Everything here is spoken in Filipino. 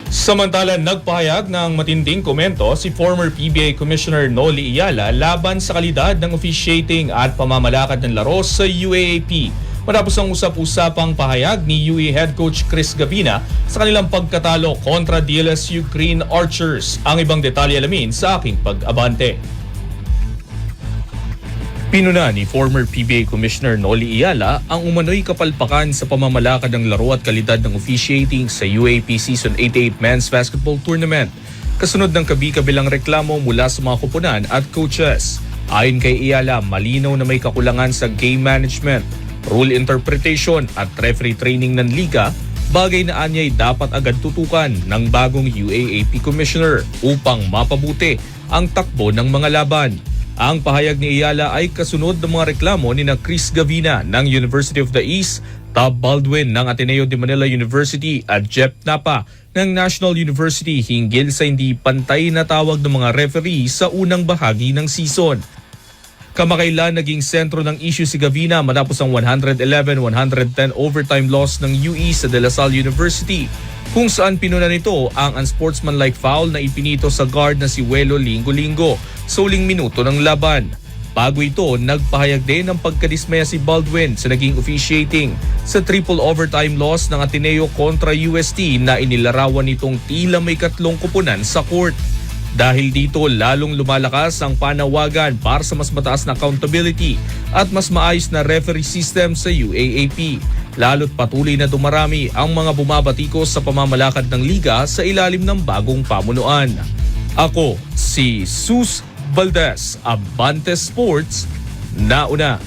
Samantala, nagpahayag ng matinding komento si former PBA Commissioner Noli Iyala laban sa kalidad ng officiating at pamamalakad ng laro sa UAAP. Matapos ang usap-usapang pahayag ni UE Head Coach Chris Gavina sa kanilang pagkatalo kontra DLS Ukraine Archers. Ang ibang detalye alamin sa aking pag-abante. Pinuna ni former PBA Commissioner Noli Iyala ang umano'y kapalpakan sa pamamalakad ng laro at kalidad ng officiating sa UAAP Season 88 Men's Basketball Tournament. Kasunod ng kabi-kabilang reklamo mula sa mga kupunan at coaches. Ayon kay Iyala, malinaw na may kakulangan sa game management, rule interpretation at referee training ng liga, bagay na anya'y dapat agad tutukan ng bagong UAAP Commissioner upang mapabuti ang takbo ng mga laban. Ang pahayag ni Iyala ay kasunod ng mga reklamo ni na Chris Gavina ng University of the East, Tab Baldwin ng Ateneo de Manila University at Jep Napa ng National University hinggil sa hindi pantay na tawag ng mga referee sa unang bahagi ng season. Kamakailan naging sentro ng issue si Gavina matapos ang 111-110 overtime loss ng UE sa De La Salle University, kung saan pinuna nito ang unsportsmanlike foul na ipinito sa guard na si Welo Linggo-Linggo sa huling minuto ng laban. Bago ito, nagpahayag din ng pagkadismaya si Baldwin sa naging officiating sa triple overtime loss ng Ateneo kontra UST na inilarawan nitong tila may katlong kupunan sa court. Dahil dito, lalong lumalakas ang panawagan para sa mas mataas na accountability at mas maayos na referee system sa UAAP. Lalo't patuloy na dumarami ang mga bumabatikos sa pamamalakad ng liga sa ilalim ng bagong pamunuan. Ako, si Sus Valdez, Abante Sports, nauna.